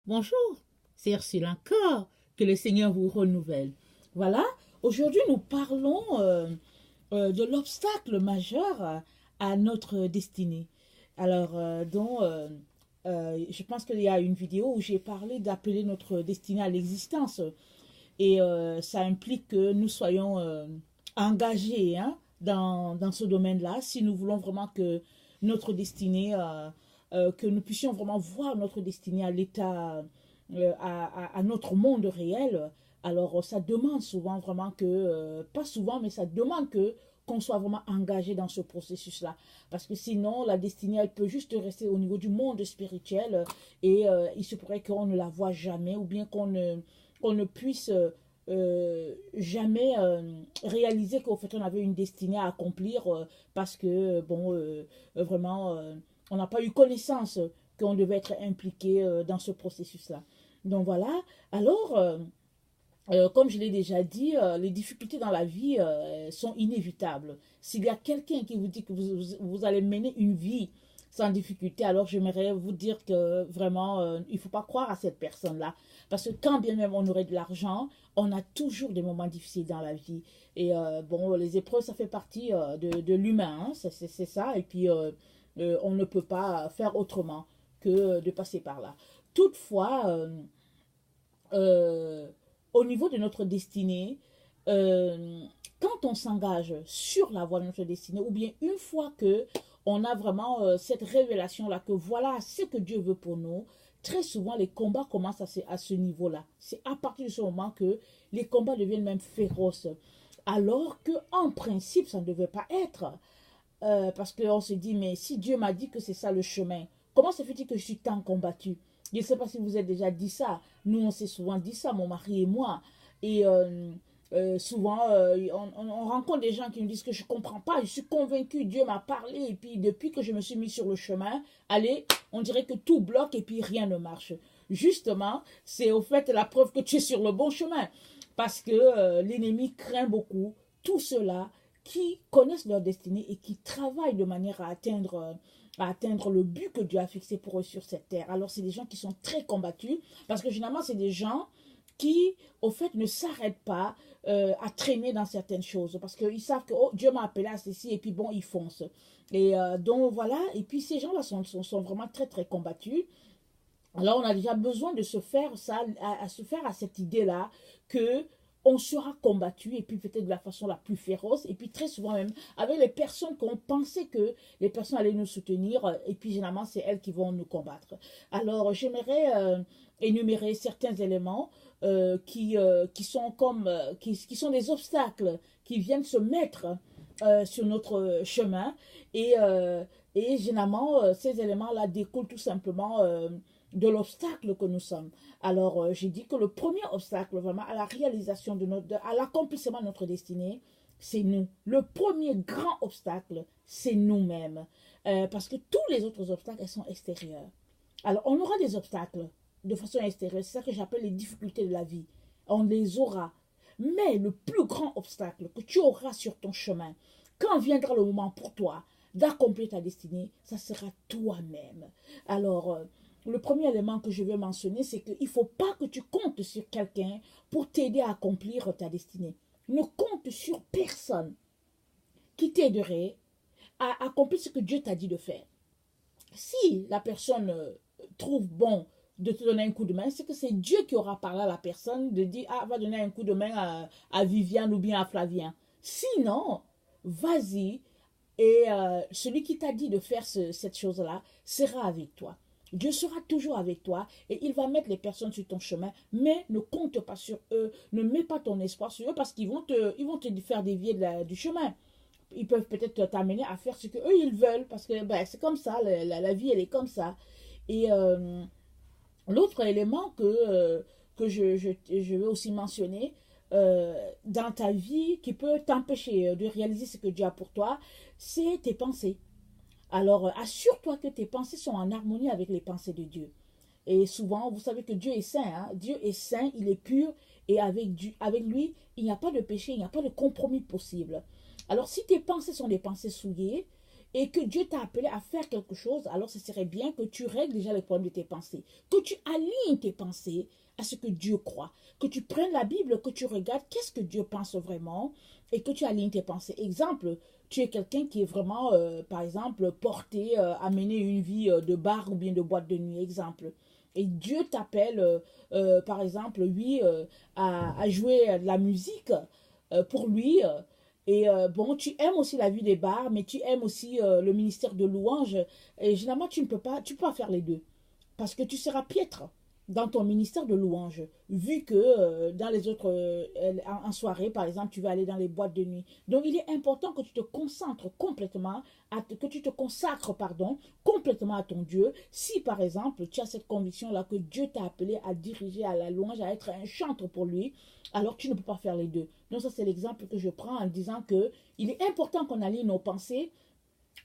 Bonjour, c'est Ursule encore, que le Seigneur vous renouvelle. Voilà, aujourd'hui nous parlons de l'obstacle majeur à notre destinée. Alors, je pense qu'il y a une vidéo où j'ai parlé d'appeler notre destinée à l'existence. Et ça implique que nous soyons engagés hein, dans ce domaine-là, si nous voulons vraiment que notre destinée, que nous puissions vraiment voir notre destinée à l'état, à notre monde réel. Alors, ça demande souvent vraiment que, pas souvent, mais ça demande que qu'on soit vraiment engagé dans ce processus-là. Parce que sinon, la destinée, elle peut juste rester au niveau du monde spirituel et il se pourrait qu'on ne la voit jamais ou bien qu'on ne puisse jamais réaliser qu'au fait on avait une destinée à accomplir parce que, bon, vraiment, on n'a pas eu connaissance qu'on devait être impliqué dans ce processus-là. Donc voilà, alors, comme je l'ai déjà dit, les difficultés dans la vie sont inévitables. S'il y a quelqu'un qui vous dit que vous allez mener une vie sans difficulté, alors j'aimerais vous dire que vraiment, il ne faut pas croire à cette personne-là. Parce que quand bien même on aurait de l'argent, on a toujours des moments difficiles dans la vie. Et bon, les épreuves, ça fait partie de l'humain, hein, c'est ça. Et puis, on ne peut pas faire autrement que de passer par là. Toutefois, euh, au niveau de notre destinée, euh, quand on s'engage sur la voie de notre destinée, ou bien une fois que on a vraiment cette révélation-là, que voilà ce que Dieu veut pour nous, très souvent les combats commencent à ce niveau-là. C'est à partir de ce moment que les combats deviennent même féroces. Alors que en principe, ça ne devait pas être. Parce qu'on se dit, mais si Dieu m'a dit que c'est ça le chemin, comment se fait-il que je suis tant combattu? Je ne sais pas si vous avez déjà dit ça. Nous, on s'est souvent dit ça, mon mari et moi. Et souvent, on rencontre des gens qui nous disent que je ne comprends pas, je suis convaincu, Dieu m'a parlé. Et puis, depuis que je me suis mis sur le chemin, allez, on dirait que tout bloque et puis rien ne marche. Justement, c'est au fait la preuve que tu es sur le bon chemin. Parce que l'ennemi craint beaucoup tout cela qui connaissent leur destinée et qui travaillent de manière à atteindre le but que Dieu a fixé pour eux sur cette terre. Alors, c'est des gens qui sont très combattus parce que généralement, c'est des gens qui, au fait, ne s'arrêtent pas à traîner dans certaines choses parce qu'ils savent que oh, Dieu m'a appelé à ceci et puis bon, ils foncent. Et donc, voilà. Et puis, ces gens-là sont vraiment très, très combattus. Alors, on a déjà besoin de se faire ça, à se faire à cette idée-là que on sera combattu et puis peut-être de la façon la plus féroce et puis très souvent même avec les personnes qu'on pensait que les personnes allaient nous soutenir et puis généralement c'est elles qui vont nous combattre. Alors j'aimerais énumérer certains éléments qui sont comme qui sont des obstacles qui viennent se mettre sur notre chemin et généralement ces éléments-là découlent tout simplement de l'obstacle que nous sommes. Alors, j'ai dit que le premier obstacle vraiment à la réalisation à l'accomplissement de notre destinée, c'est nous. Le premier grand obstacle, c'est nous-mêmes. Parce que tous les autres obstacles, elles sont extérieurs. Alors, on aura des obstacles de façon extérieure. C'est ça que j'appelle les difficultés de la vie. On les aura. Mais le plus grand obstacle que tu auras sur ton chemin, quand viendra le moment pour toi d'accomplir ta destinée, ça sera toi-même. Alors, le premier élément que je vais mentionner, c'est qu'il ne faut pas que tu comptes sur quelqu'un pour t'aider à accomplir ta destinée. Ne compte sur personne qui t'aiderait à accomplir ce que Dieu t'a dit de faire. Si la personne trouve bon de te donner un coup de main, c'est que c'est Dieu qui aura parlé à la personne de dire, ah, va donner un coup de main à Viviane ou bien à Flavien. Sinon, vas-y et celui qui t'a dit de faire cette chose-là sera avec toi. Dieu sera toujours avec toi et il va mettre les personnes sur ton chemin, mais ne compte pas sur eux, ne mets pas ton espoir sur eux parce ils vont te faire dévier du chemin. Ils peuvent peut-être t'amener à faire ce qu'eux ils veulent parce que ben, c'est comme ça, la vie elle est comme ça. Et l'autre élément que je vais aussi mentionner dans ta vie qui peut t'empêcher de réaliser ce que Dieu a pour toi, c'est tes pensées. Alors, assure-toi que tes pensées sont en harmonie avec les pensées de Dieu. Et souvent, vous savez que Dieu est saint. Hein? Dieu est saint, il est pur. Et avec lui, il n'y a pas de péché, il n'y a pas de compromis possible. Alors, si tes pensées sont des pensées souillées, et que Dieu t'a appelé à faire quelque chose, alors ce serait bien que tu règles déjà les problèmes de tes pensées, que tu alignes tes pensées à ce que Dieu croit, que tu prennes la Bible, que tu regardes qu'est-ce que Dieu pense vraiment et que tu alignes tes pensées. Exemple, tu es quelqu'un qui est vraiment, par exemple, porté à mener une vie de bar ou bien de boîte de nuit, exemple. Et Dieu t'appelle, par exemple, oui, à jouer de la musique pour lui. Bon, tu aimes aussi la vie des bars, mais tu aimes aussi le ministère de louange. Et généralement, tu peux pas faire les deux. Parce que tu seras piètre dans ton ministère de louange, vu que dans les autres, en soirée, par exemple, tu vas aller dans les boîtes de nuit. Donc, il est important que tu te concentres complètement, que tu te consacres, pardon, complètement à ton Dieu. Si, par exemple, tu as cette conviction-là que Dieu t'a appelé à diriger à la louange, à être un chantre pour lui, alors tu ne peux pas faire les deux. Donc, ça, c'est l'exemple que je prends en disant que il est important qu'on aligne nos pensées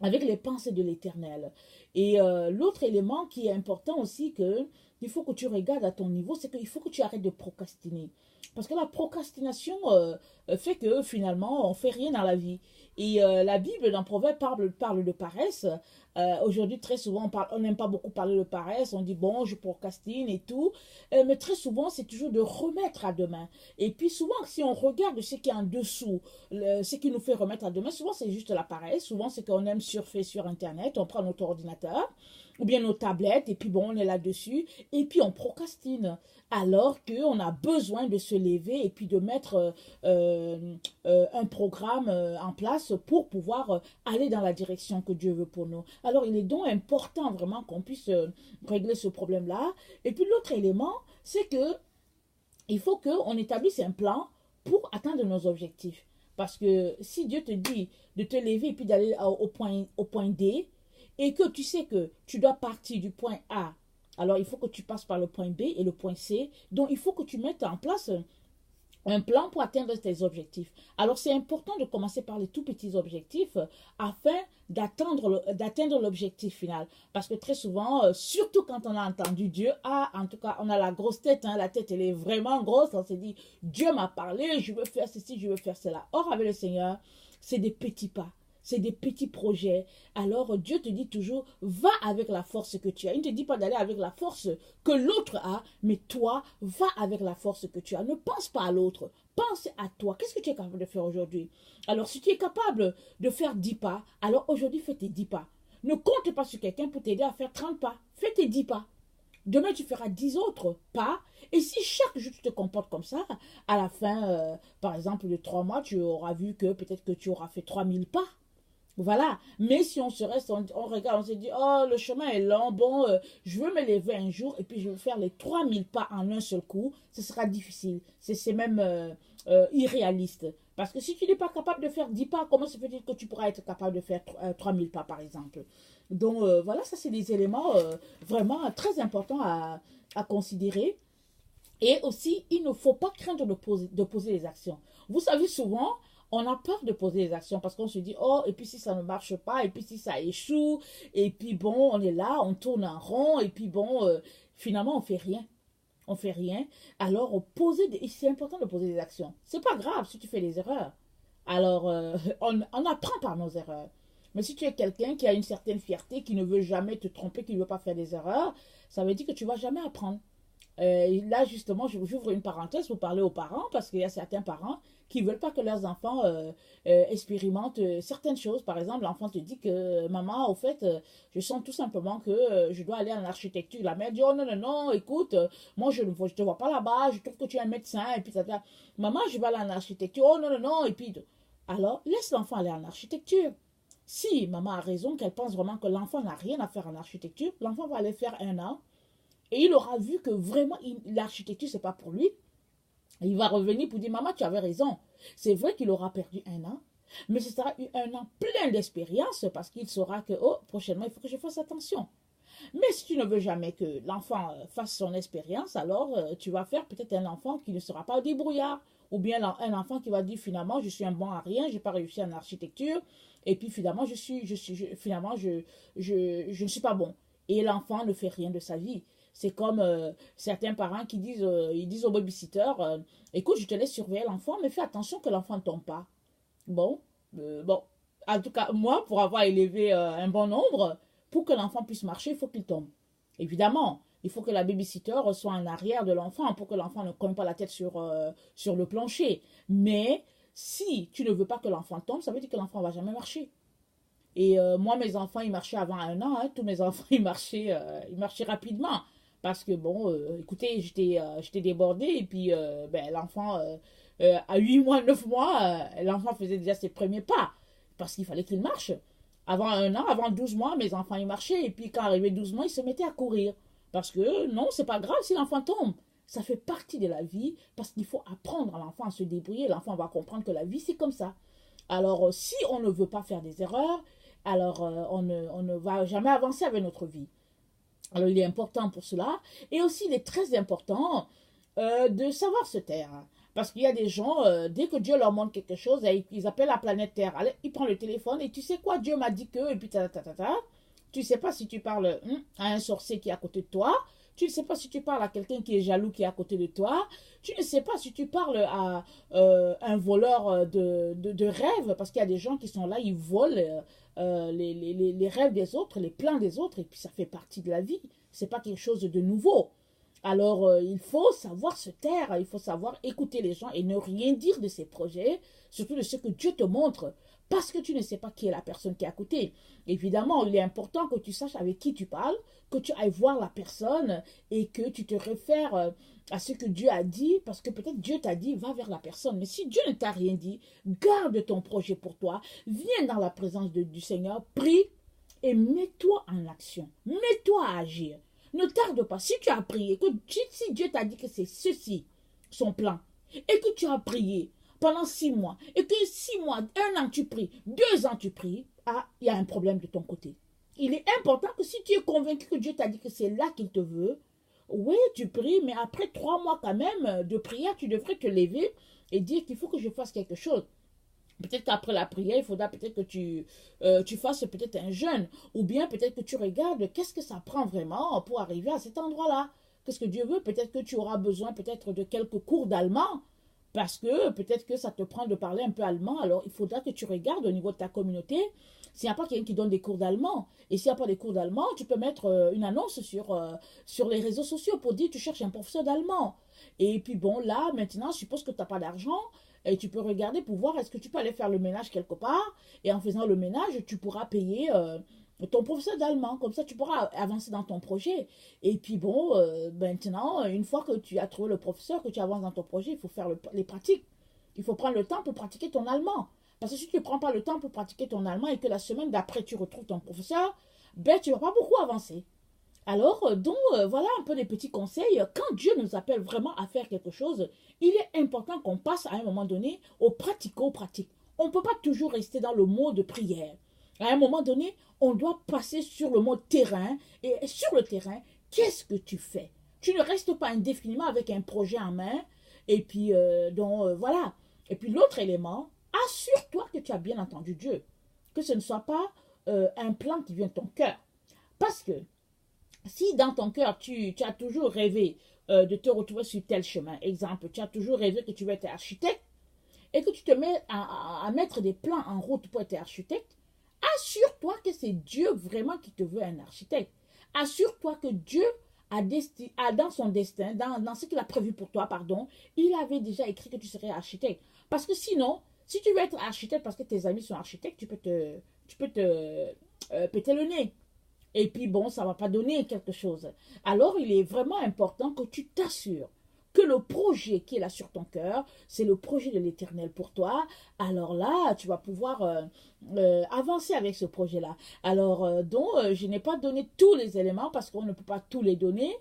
avec les pensées de l'Éternel. Et l'autre élément qui est important aussi, que il faut que tu regardes à ton niveau, c'est qu'il faut que tu arrêtes de procrastiner. Parce que la procrastination fait que finalement, on fait rien dans la vie. Et la Bible, dans Proverbe, parle de paresse. Aujourd'hui, très souvent, on n'aime pas beaucoup parler de paresse. On dit, bon, je procrastine et tout. Mais très souvent, c'est toujours de remettre à demain. Et puis souvent, si on regarde ce qui est en dessous, ce qui nous fait remettre à demain, souvent, c'est juste la paresse. Souvent, c'est qu'on aime surfer sur Internet. On prend notre ordinateur ou bien nos tablettes, et puis bon, on est là-dessus, et puis on procrastine, alors qu'on a besoin de se lever et puis de mettre un programme en place pour pouvoir aller dans la direction que Dieu veut pour nous. Alors, il est donc important vraiment qu'on puisse régler ce problème-là. Et puis, l'autre élément, c'est que il faut qu'on établisse un plan pour atteindre nos objectifs. Parce que si Dieu te dit de te lever et puis d'aller au point D, et que tu sais que tu dois partir du point A, alors il faut que tu passes par le point B et le point C. Donc il faut que tu mettes en place un plan pour atteindre tes objectifs. Alors c'est important de commencer par les tout petits objectifs afin d'atteindre l'objectif final. Parce que très souvent, surtout quand on a entendu Dieu, en tout cas on a la grosse tête, hein, la tête elle est vraiment grosse, on s'est dit Dieu m'a parlé, je veux faire ceci, je veux faire cela. Or avec le Seigneur, c'est des petits pas. C'est des petits projets. Alors Dieu te dit toujours, va avec la force que tu as. Il ne te dit pas d'aller avec la force que l'autre a, mais toi, va avec la force que tu as. Ne pense pas à l'autre. Pense à toi. Qu'est-ce que tu es capable de faire aujourd'hui? Alors si tu es capable de faire 10 pas, alors aujourd'hui fais tes 10 pas. Ne compte pas sur quelqu'un pour t'aider à faire 30 pas. Fais tes 10 pas. Demain, tu feras 10 autres pas. Et si chaque jour, tu te comportes comme ça, à la fin, par exemple, de 3 mois, tu auras vu que peut-être que tu auras fait 3000 pas. Voilà, mais si on se reste, on regarde, on se dit, oh, le chemin est long, bon, je veux me lever un jour et puis je veux faire les 3000 pas en un seul coup, ce sera difficile, c'est même irréaliste. Parce que si tu n'es pas capable de faire 10 pas, comment se fait-il que tu pourras être capable de faire 3000 pas, par exemple? Donc, voilà, ça, c'est des éléments vraiment très importants à considérer. Et aussi, il ne faut pas craindre de poser les actions. Vous savez, souvent, on a peur de poser les actions parce qu'on se dit, oh, et puis si ça ne marche pas, et puis si ça échoue, et puis bon, on est là, on tourne en rond, et puis bon, finalement, on fait rien. On fait rien. Alors, c'est important de poser des actions. C'est pas grave si tu fais des erreurs. Alors, on apprend par nos erreurs. Mais si tu es quelqu'un qui a une certaine fierté, qui ne veut jamais te tromper, qui ne veut pas faire des erreurs, ça veut dire que tu vas jamais apprendre. Là, justement, j'ouvre une parenthèse pour parler aux parents, parce qu'il y a certains parents qui ne veulent pas que leurs enfants expérimentent certaines choses. Par exemple, l'enfant te dit que, maman, au fait, je sens tout simplement que je dois aller en architecture. La mère dit, oh non, non, non, écoute, moi, je ne te vois pas là-bas, je trouve que tu es un médecin, et puis ça. Maman, je vais aller en architecture, oh non, non, non, et puis. Alors, laisse l'enfant aller en architecture. Si maman a raison, qu'elle pense vraiment que l'enfant n'a rien à faire en architecture, l'enfant va aller faire 1 an et il aura vu que vraiment l'architecture, c'est pas pour lui. Il va revenir pour dire, maman, tu avais raison. C'est vrai qu'il aura perdu 1 an, mais ce sera 1 an plein d'expérience parce qu'il saura que, oh, prochainement, il faut que je fasse attention. Mais si tu ne veux jamais que l'enfant fasse son expérience, alors tu vas faire peut-être un enfant qui ne sera pas débrouillard. Ou bien un enfant qui va dire finalement, je suis un bon à rien, je n'ai pas réussi en architecture. Et puis finalement, je ne suis pas bon. Et l'enfant ne fait rien de sa vie. C'est comme certains parents qui disent, ils disent au babysitter, écoute, je te laisse surveiller l'enfant, mais fais attention que l'enfant ne tombe pas. Bon, bon. en tout cas, moi, pour avoir élevé un bon nombre, pour que l'enfant puisse marcher, il faut qu'il tombe. Évidemment, il faut que la babysitter soit en arrière de l'enfant pour que l'enfant ne cogne pas la tête sur le plancher. Mais si tu ne veux pas que l'enfant tombe, ça veut dire que l'enfant ne va jamais marcher. Et moi, mes enfants, ils marchaient avant 1 an. Hein. Tous mes enfants, ils marchaient rapidement. Parce que, bon, écoutez, j'étais débordée. Et puis, ben, l'enfant, à 8 mois, 9 mois, l'enfant faisait déjà ses premiers pas. Parce qu'il fallait qu'il marche. Avant 1 an, avant 12 mois, mes enfants, ils marchaient. Et puis, quand arrivait 12 mois, ils se mettaient à courir. Parce que, non, c'est pas grave si l'enfant tombe. Ça fait partie de la vie. Parce qu'il faut apprendre à l'enfant à se débrouiller. L'enfant va comprendre que la vie, c'est comme ça. Alors, si on ne veut pas faire des erreurs, alors on ne va jamais avancer avec notre vie. Alors il est important pour cela. Et aussi il est très important de savoir se taire. Parce qu'il y a des gens, dès que Dieu leur montre quelque chose, ils appellent la planète Terre. Allez, ils prennent le téléphone et tu sais quoi, Dieu m'a dit que, et puis tu ne sais pas si tu parles à un sorcier qui est à côté de toi. Tu ne sais pas si tu parles à quelqu'un qui est jaloux qui est à côté de toi. Tu ne sais pas si tu parles à un voleur de rêves, parce qu'il y a des gens qui sont là, ils volent les rêves des autres, les plans des autres, et puis ça fait partie de la vie. C'est pas quelque chose de nouveau. Alors, il faut savoir se taire, il faut savoir écouter les gens et ne rien dire de ces projets, surtout de ce que Dieu te montre, parce que tu ne sais pas qui est la personne qui est à côté. Évidemment, il est important que tu saches avec qui tu parles, que tu ailles voir la personne et que tu te réfères à ce que Dieu a dit, parce que peut-être Dieu t'a dit, va vers la personne. Mais si Dieu ne t'a rien dit, garde ton projet pour toi, viens dans la présence du Seigneur, prie et mets-toi en action, mets-toi à agir. Ne tarde pas. Si tu as prié, si Dieu t'a dit que c'est ceci, son plan, et que tu as prié pendant 6 mois, et que 6 mois, 1 an tu pries, 2 ans tu pries, ah, il y a un problème de ton côté. Il est important que si tu es convaincu que Dieu t'a dit que c'est là qu'il te veut, oui, tu pries, mais après 3 mois quand même de prière, tu devrais te lever et dire qu'il faut que je fasse quelque chose. Peut-être qu'après la prière, il faudra peut-être que tu fasses peut-être un jeûne. Ou bien peut-être que tu regardes qu'est-ce que ça prend vraiment pour arriver à cet endroit-là. Qu'est-ce que Dieu veut? Peut-être que tu auras besoin peut-être de quelques cours d'allemand. Parce que peut-être que ça te prend de parler un peu allemand. Alors il faudra que tu regardes au niveau de ta communauté s'il n'y a pas quelqu'un qui donne des cours d'allemand. Et s'il n'y a pas des cours d'allemand, tu peux mettre une annonce sur les réseaux sociaux pour dire tu cherches un professeur d'allemand. Et puis bon, là, maintenant, je suppose que tu n'as pas d'argent. Et tu peux regarder pour voir est-ce que tu peux aller faire le ménage quelque part. Et en faisant le ménage, tu pourras payer ton professeur d'allemand. Comme ça, tu pourras avancer dans ton projet. Et puis bon, maintenant, une fois que tu as trouvé le professeur, que tu avances dans ton projet, il faut faire les pratiques. Il faut prendre le temps pour pratiquer ton allemand. Parce que si tu ne prends pas le temps pour pratiquer ton allemand et que la semaine d'après, tu retrouves ton professeur, ben, tu ne vas pas beaucoup avancer. Alors, voilà un peu des petits conseils. Quand Dieu nous appelle vraiment à faire quelque chose, il est important qu'on passe à un moment donné au pratico-pratique. On ne peut pas toujours rester dans le mot de prière. À un moment donné, on doit passer sur le mot terrain. Et sur le terrain, qu'est-ce que tu fais? Tu ne restes pas indéfiniment avec un projet en main. Et puis, voilà. Et puis, l'autre élément, assure-toi que tu as bien entendu Dieu. Que ce ne soit pas un plan qui vient de ton cœur. Parce que si dans ton cœur, tu as toujours rêvé de te retrouver sur tel chemin, exemple, tu as toujours rêvé que tu vas être architecte et que tu te mets à mettre des plans en route pour être architecte, assure-toi que c'est Dieu vraiment qui te veut un architecte. Assure-toi que Dieu a dans son destin, dans ce qu'il a prévu pour toi, pardon, il avait déjà écrit que tu serais architecte. Parce que sinon, si tu veux être architecte parce que tes amis sont architectes, tu peux te péter le nez. Et puis bon, ça ne va pas donner quelque chose. Alors, il est vraiment important que tu t'assures que le projet qui est là sur ton cœur, c'est le projet de l'Éternel pour toi. Alors là, tu vas pouvoir avancer avec ce projet-là. Alors, je n'ai pas donné tous les éléments parce qu'on ne peut pas tous les donner.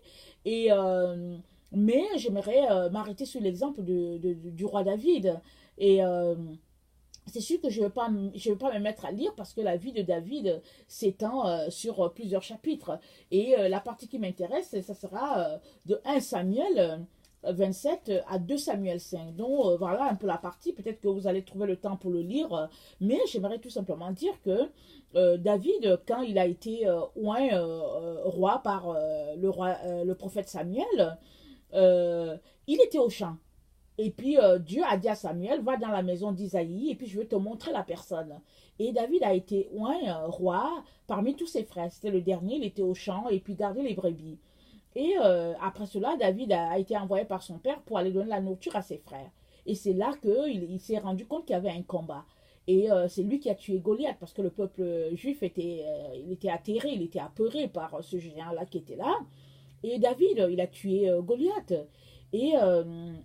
Mais j'aimerais m'arrêter sur l'exemple du roi David. Et c'est sûr que je ne vais pas me mettre à lire parce que la vie de David s'étend sur plusieurs chapitres. Et la partie qui m'intéresse, ça sera de 1 Samuel 27 à 2 Samuel 5. Donc voilà un peu la partie. Peut-être que vous allez trouver le temps pour le lire. Mais j'aimerais tout simplement dire que David, quand il a été oint roi par le prophète Samuel, il était au champ. Et puis Dieu a dit à Samuel, va dans la maison d'Isaïe et puis je vais te montrer la personne. Et David a été roi parmi tous ses frères. C'était le dernier, il était au champ et puis gardait les brebis. Et après cela, David a été envoyé par son père pour aller donner la nourriture à ses frères. Et c'est là qu'il s'est rendu compte qu'il y avait un combat. Et c'est lui qui a tué Goliath parce que le peuple juif il était atterré, il était apeuré par ce géant-là qui était là. Et David, il a tué Goliath. Et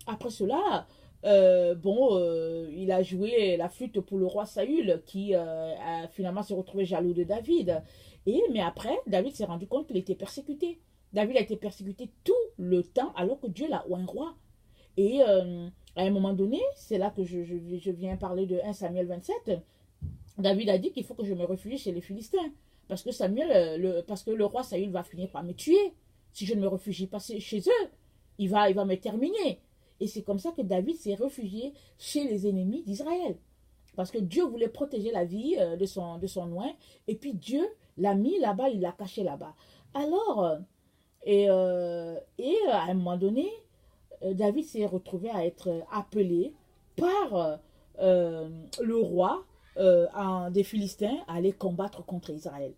après cela, il a joué la flûte pour le roi Saül qui a finalement se retrouvé jaloux de David. Mais après, David s'est rendu compte qu'il était persécuté. David a été persécuté tout le temps alors que Dieu l'a oint roi. Et à un moment donné, c'est là que je viens parler de 1 Samuel 27. David a dit qu'il faut que je me réfugie chez les Philistins. Parce que parce que le roi Saül va finir par me tuer. Si je ne me réfugie pas chez eux, il va me terminer. Et c'est comme ça que David s'est réfugié chez les ennemis d'Israël. Parce que Dieu voulait protéger la vie de son oint. Et puis Dieu l'a mis là-bas, il l'a caché là-bas. Alors, à un moment donné, David s'est retrouvé à être appelé par le roi des Philistins à aller combattre contre Israël.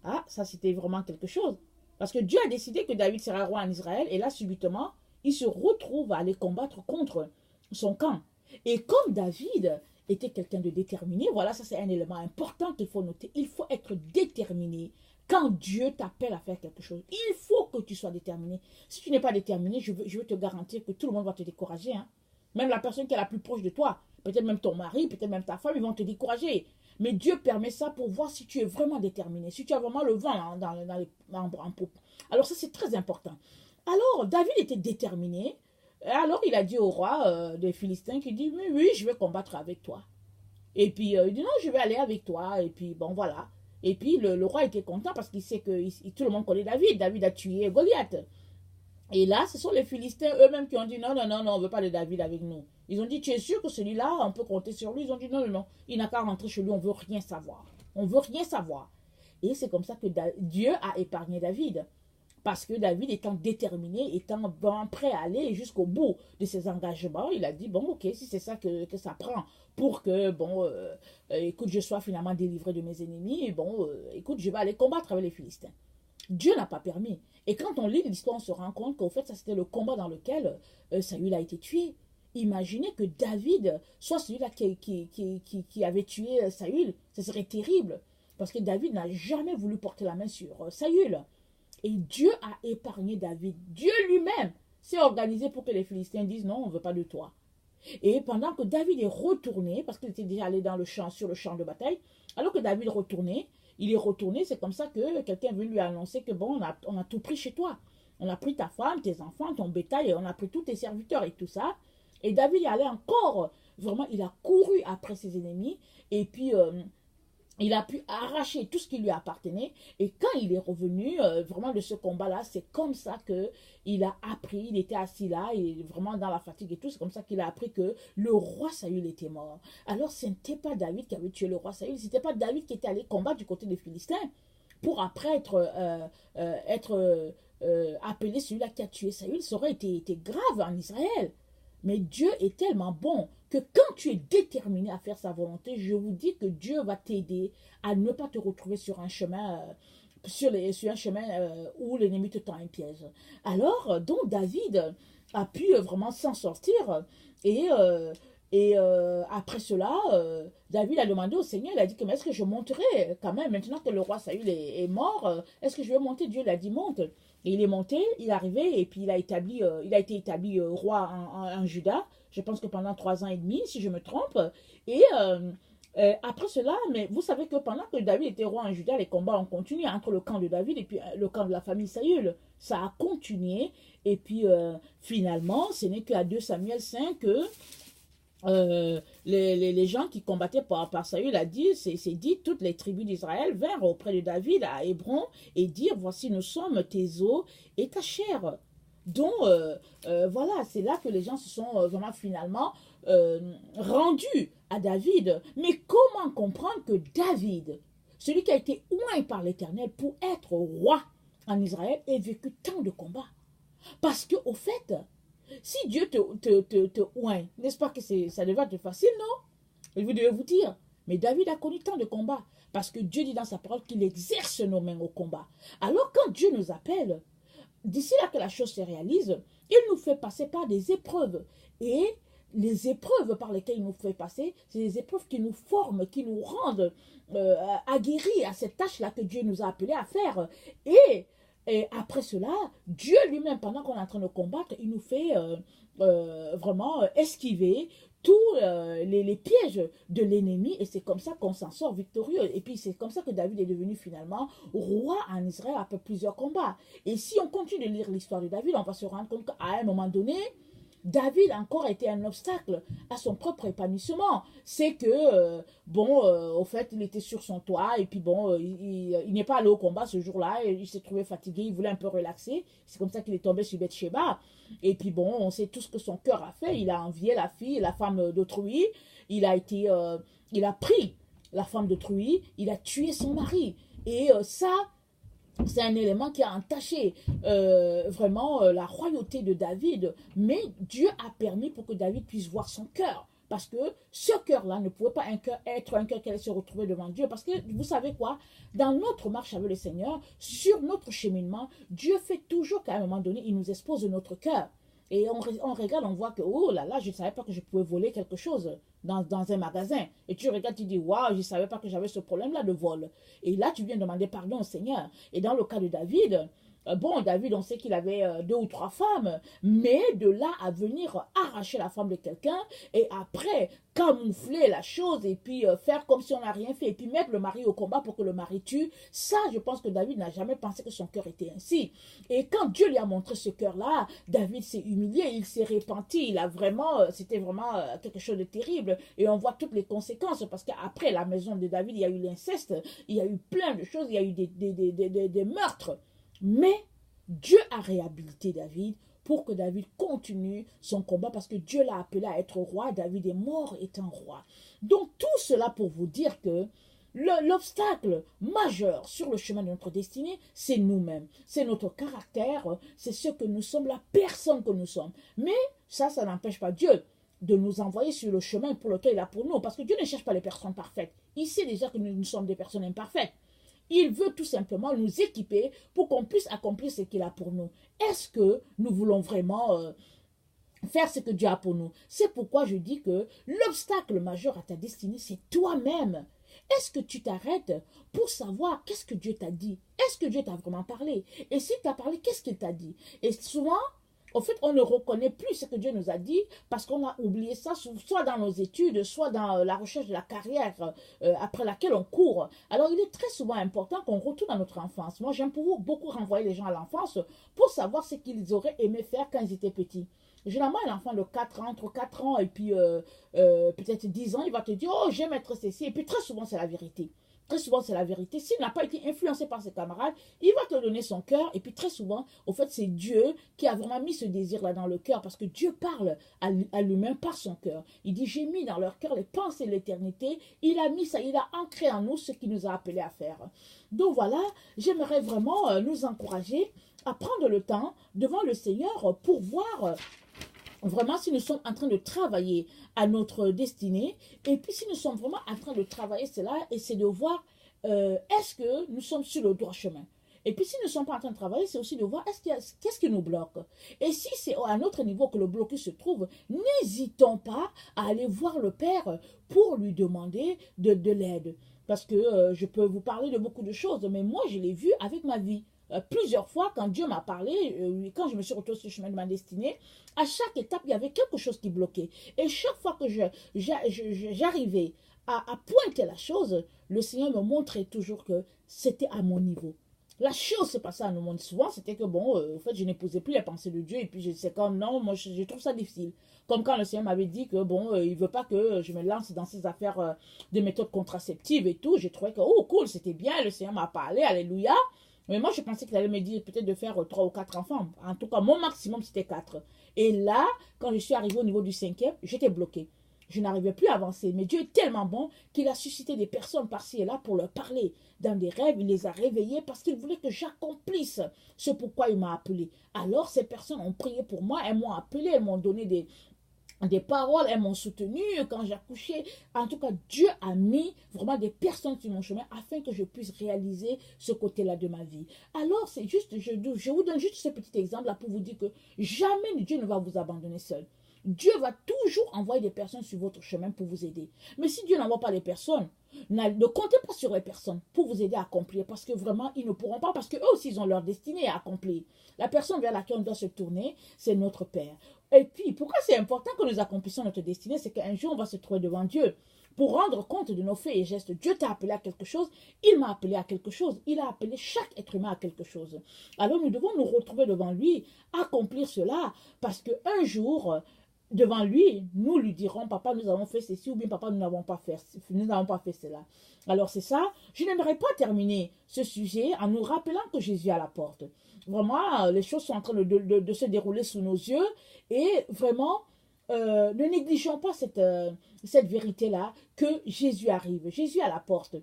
Ah, ça c'était vraiment quelque chose. Parce que Dieu a décidé que David sera roi en Israël et là, subitement, il se retrouve à aller combattre contre son camp. Et comme David était quelqu'un de déterminé, voilà, ça c'est un élément important qu'il faut noter. Il faut être déterminé. Quand Dieu t'appelle à faire quelque chose, il faut que tu sois déterminé. Si tu n'es pas déterminé, je veux te garantir que tout le monde va te décourager. Hein. Même la personne qui est la plus proche de toi, peut-être même ton mari, peut-être même ta femme, ils vont te décourager. Mais Dieu permet ça pour voir si tu es vraiment déterminé, si tu as vraiment le vent en poupe. Alors ça, c'est très important. Alors, David était déterminé. Alors, il a dit au roi des Philistins, qui dit, mais oui, je vais combattre avec toi. Et puis, il dit, non, je vais aller avec toi. Et puis, bon, voilà. Et puis, le roi était content parce qu'il sait que tout le monde connaît David. David a tué Goliath. Et là, ce sont les Philistins eux-mêmes qui ont dit, non, non, non, non, on ne veut pas de David avec nous. Ils ont dit, tu es sûr que celui-là, on peut compter sur lui? Ils ont dit, non, non, non, il n'a qu'à rentrer chez lui, on ne veut rien savoir. On ne veut rien savoir. Et c'est comme ça que Dieu a épargné David. Parce que David étant déterminé, étant prêt à aller jusqu'au bout de ses engagements, il a dit, bon, ok, si c'est ça que ça prend pour que, écoute, je sois finalement délivré de mes ennemis, écoute, je vais aller combattre avec les Philistins. Dieu n'a pas permis. Et quand on lit l'histoire, on se rend compte qu'au fait, ça c'était le combat dans lequel Saül a été tué. Imaginez que David soit celui-là qui avait tué Saül. Ce serait terrible. Parce que David n'a jamais voulu porter la main sur Saül. Et Dieu a épargné David. Dieu lui-même s'est organisé pour que les Philistins disent non, on ne veut pas de toi. Et pendant que David est retourné, parce qu'il était déjà allé sur le champ de bataille, alors que David retournait, il est retourné, c'est comme ça que quelqu'un veut lui annoncer que bon, on a tout pris chez toi. On a pris ta femme, tes enfants, ton bétail, et on a pris tous tes serviteurs et tout ça. Et David est allé encore, vraiment, il a couru après ses ennemis, et puis il a pu arracher tout ce qui lui appartenait. Et quand il est revenu vraiment de ce combat-là, c'est comme ça qu'il a appris, il était assis là, et vraiment dans la fatigue et tout, c'est comme ça qu'il a appris que le roi Saül était mort. Alors ce n'était pas David qui avait tué le roi Saül, ce n'était pas David qui était allé combattre du côté des Philistins pour après être appelé celui-là qui a tué Saül. Ça aurait été grave en Israël. Mais Dieu est tellement bon que quand tu es déterminé à faire sa volonté, je vous dis que Dieu va t'aider à ne pas te retrouver sur un chemin, où l'ennemi te tend un piège. Alors, donc David a pu vraiment s'en sortir et après cela, David a demandé au Seigneur, il a dit que mais est-ce que je monterai quand même, maintenant que le roi Saül est mort, est-ce que je vais monter? Dieu l'a dit monte. Et il est monté, il est arrivé et puis il a été établi roi en Juda, je pense que pendant 3 ans et demi, si je me trompe. Et après cela, mais vous savez que pendant que David était roi en Juda, les combats ont continué entre le camp de David et puis le camp de la famille Saül. Ça a continué et puis finalement, ce n'est qu'à 2 Samuel 5 que les gens qui combattaient par Saül c'est dit, toutes les tribus d'Israël vinrent auprès de David à Hébron et dirent, voici nous sommes tes os et ta chair. Donc voilà, c'est là que les gens se sont vraiment finalement rendus à David. Mais comment comprendre que David, celui qui a été oint par l'Éternel pour être roi en Israël, ait vécu tant de combats? Parce que au fait, Si Dieu te oint, n'est-ce pas que ça devrait être facile, non? Et vous devez vous dire, mais David a connu tant de combats, parce que Dieu dit dans sa parole qu'il exerce nos mains au combat. Alors quand Dieu nous appelle, d'ici là que la chose se réalise, il nous fait passer par des épreuves. Et les épreuves par lesquelles il nous fait passer, c'est des épreuves qui nous forment, qui nous rendent aguerris à cette tâche-là que Dieu nous a appelés à faire. Et après cela, Dieu lui-même, pendant qu'on est en train de combattre, il nous fait vraiment esquiver tous les pièges de l'ennemi, et c'est comme ça qu'on s'en sort victorieux. Et puis c'est comme ça que David est devenu finalement roi en Israël après plusieurs combats. Et si on continue de lire l'histoire de David, on va se rendre compte qu'à un moment donné, David a encore été un obstacle à son propre épanouissement. C'est que, au fait, il était sur son toit et puis il n'est pas allé au combat ce jour-là. Il s'est trouvé fatigué, il voulait un peu relaxer. C'est comme ça qu'il est tombé sur Bathsheba. Et puis on sait tout ce que son cœur a fait. Il a envié la femme d'autrui. Il a pris la femme d'autrui. Il a tué son mari. Et ça, c'est un élément qui a entaché vraiment la royauté de David. Mais Dieu a permis pour que David puisse voir son cœur. Parce que ce cœur-là ne pouvait pas être un cœur qui allait se retrouver devant Dieu. Parce que vous savez quoi? Dans notre marche avec le Seigneur, sur notre cheminement, Dieu fait toujours qu'à un moment donné, il nous expose notre cœur. Et on regarde, on voit que, oh là là, je ne savais pas que je pouvais voler quelque chose dans un magasin. Et tu regardes, tu dis, waouh, je ne savais pas que j'avais ce problème-là de vol. Et là, tu viens demander pardon au Seigneur. Et dans le cas de David, David, on sait qu'il avait 2 ou 3 femmes, mais de là à venir arracher la femme de quelqu'un et après camoufler la chose et puis faire comme si on n'a rien fait et puis mettre le mari au combat pour que le mari tue, ça, je pense que David n'a jamais pensé que son cœur était ainsi. Et quand Dieu lui a montré ce cœur-là, David s'est humilié, il s'est repenti, c'était vraiment quelque chose de terrible et on voit toutes les conséquences parce qu'après la maison de David, il y a eu l'inceste, il y a eu plein de choses, il y a eu des meurtres. Mais Dieu a réhabilité David pour que David continue son combat parce que Dieu l'a appelé à être roi. David est mort étant roi. Donc tout cela pour vous dire que l'obstacle majeur sur le chemin de notre destinée, c'est nous-mêmes. C'est notre caractère, c'est ce que nous sommes, la personne que nous sommes. Mais ça n'empêche pas Dieu de nous envoyer sur le chemin pour lequel il a pour nous. Parce que Dieu ne cherche pas les personnes parfaites. Il sait déjà que nous sommes des personnes imparfaites. Il veut tout simplement nous équiper pour qu'on puisse accomplir ce qu'il a pour nous. Est-ce que nous voulons vraiment faire ce que Dieu a pour nous? C'est pourquoi je dis que l'obstacle majeur à ta destinée, c'est toi-même. Est-ce que tu t'arrêtes pour savoir qu'est-ce que Dieu t'a dit? Est-ce que Dieu t'a vraiment parlé? Et s'il t'a parlé, qu'est-ce qu'il t'a dit? Et souvent, en fait, on ne reconnaît plus ce que Dieu nous a dit parce qu'on a oublié ça, soit dans nos études, soit dans la recherche de la carrière après laquelle on court. Alors, il est très souvent important qu'on retourne à notre enfance. Moi, j'aime beaucoup renvoyer les gens à l'enfance pour savoir ce qu'ils auraient aimé faire quand ils étaient petits. Généralement, un enfant de 4 ans, entre 4 ans et puis peut-être 10 ans, il va te dire « Oh, j'aime être ceci ». Et puis très souvent, c'est la vérité. Très souvent, c'est la vérité. S'il n'a pas été influencé par ses camarades, il va te donner son cœur. Et puis très souvent, au fait, c'est Dieu qui a vraiment mis ce désir-là dans le cœur. Parce que Dieu parle à l'humain par son cœur. Il dit, j'ai mis dans leur cœur les pensées de l'éternité. Il a mis ça, il a ancré en nous ce qu'il nous a appelé à faire. Donc voilà, j'aimerais vraiment nous encourager à prendre le temps devant le Seigneur pour voir vraiment si nous sommes en train de travailler à notre destinée et puis si nous sommes vraiment en train de travailler cela et c'est de voir est-ce que nous sommes sur le droit chemin. Et puis si nous ne sommes pas en train de travailler, c'est aussi de voir qu'est-ce qui nous bloque. Et si c'est à un autre niveau que le blocus se trouve, n'hésitons pas à aller voir le Père pour lui demander de l'aide. Parce que je peux vous parler de beaucoup de choses, mais moi je l'ai vu avec ma vie. Plusieurs fois, quand Dieu m'a parlé, quand je me suis retrouvée sur le chemin de ma destinée, à chaque étape, il y avait quelque chose qui bloquait. Et chaque fois que j'arrivais à pointer la chose, le Seigneur me montrait toujours que c'était à mon niveau. La chose se passait à nous monde souvent, c'était que en fait, je n'épousais plus les pensées de Dieu et puis c'est comme, non, moi je trouve ça difficile. Comme quand le Seigneur m'avait dit que il veut pas que je me lance dans ces affaires de méthodes contraceptives et tout. J'ai trouvé que, oh cool, c'était bien, le Seigneur m'a parlé, alléluia. Mais moi, je pensais qu'il allait me dire peut-être de faire 3 ou 4 enfants. En tout cas, mon maximum, c'était 4. Et là, quand je suis arrivée au niveau du 5e, j'étais bloquée. Je n'arrivais plus à avancer. Mais Dieu est tellement bon qu'il a suscité des personnes par-ci et là pour leur parler. Dans des rêves, il les a réveillés parce qu'il voulait que j'accomplisse ce pourquoi il m'a appelé. Alors, ces personnes ont prié pour moi, elles m'ont appelé, elles m'ont donné des paroles, elles m'ont soutenu quand j'ai accouché. En tout cas, Dieu a mis vraiment des personnes sur mon chemin afin que je puisse réaliser ce côté-là de ma vie. Alors, c'est juste, je vous donne juste ce petit exemple-là pour vous dire que jamais Dieu ne va vous abandonner seul. Dieu va toujours envoyer des personnes sur votre chemin pour vous aider. Mais si Dieu n'envoie pas les personnes, ne comptez pas sur les personnes pour vous aider à accomplir parce que vraiment, ils ne pourront pas parce qu'eux aussi, ils ont leur destinée à accomplir. La personne vers laquelle on doit se tourner, c'est notre Père. Et puis, pourquoi c'est important que nous accomplissions notre destinée? C'est qu'un jour, on va se trouver devant Dieu pour rendre compte de nos faits et gestes. Dieu t'a appelé à quelque chose, il m'a appelé à quelque chose, il a appelé chaque être humain à quelque chose. Alors, nous devons nous retrouver devant lui, accomplir cela parce qu'un jour, devant lui, nous lui dirons, papa, nous avons fait ceci, ou bien papa, nous n'avons pas fait cela. Alors c'est ça, je n'aimerais pas terminer ce sujet en nous rappelant que Jésus est à la porte. Vraiment, les choses sont en train de se dérouler sous nos yeux, et vraiment, ne négligeons pas cette vérité-là, que Jésus arrive. Jésus est à la porte.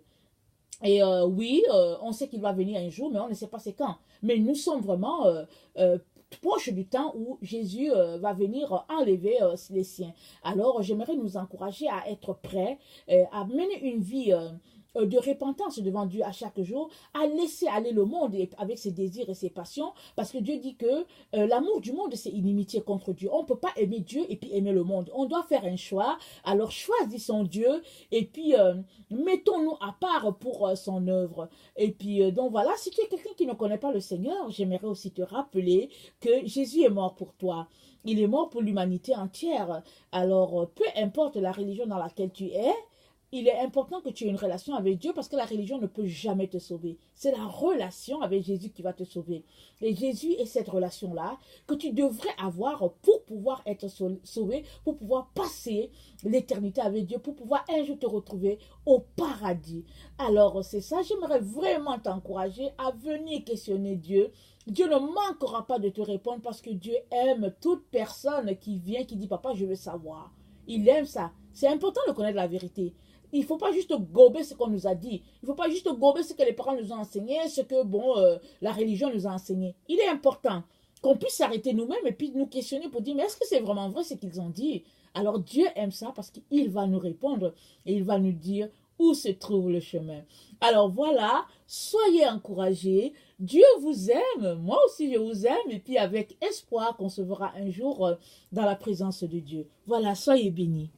Et oui, on sait qu'il va venir un jour, mais on ne sait pas c'est quand. Mais nous sommes vraiment proche du temps où Jésus va venir enlever les siens. Alors, j'aimerais nous encourager à être prêts, à mener une vie de repentance devant Dieu à chaque jour, à laisser aller le monde avec ses désirs et ses passions, parce que Dieu dit que l'amour du monde, c'est inimitié contre Dieu. On ne peut pas aimer Dieu et puis aimer le monde. On doit faire un choix. Alors, choisissons Dieu et puis mettons-nous à part pour son œuvre. Et puis, donc voilà, si tu es quelqu'un qui ne connaît pas le Seigneur, j'aimerais aussi te rappeler que Jésus est mort pour toi. Il est mort pour l'humanité entière. Alors, peu importe la religion dans laquelle tu es, il est important que tu aies une relation avec Dieu parce que la religion ne peut jamais te sauver. C'est la relation avec Jésus qui va te sauver. Et Jésus est cette relation-là que tu devrais avoir pour pouvoir être sauvé, pour pouvoir passer l'éternité avec Dieu, pour pouvoir un jour te retrouver au paradis. Alors c'est ça, j'aimerais vraiment t'encourager à venir questionner Dieu. Dieu ne manquera pas de te répondre parce que Dieu aime toute personne qui vient, qui dit « Papa, je veux savoir ». Il aime ça. C'est important de connaître la vérité. Il ne faut pas juste gober ce qu'on nous a dit. Il ne faut pas juste gober ce que les parents nous ont enseigné, ce que la religion nous a enseigné. Il est important qu'on puisse s'arrêter nous-mêmes et puis nous questionner pour dire, mais est-ce que c'est vraiment vrai ce qu'ils ont dit? Alors Dieu aime ça parce qu'il va nous répondre et il va nous dire où se trouve le chemin. Alors voilà, soyez encouragés. Dieu vous aime, moi aussi je vous aime et puis avec espoir qu'on se verra un jour dans la présence de Dieu. Voilà, soyez bénis.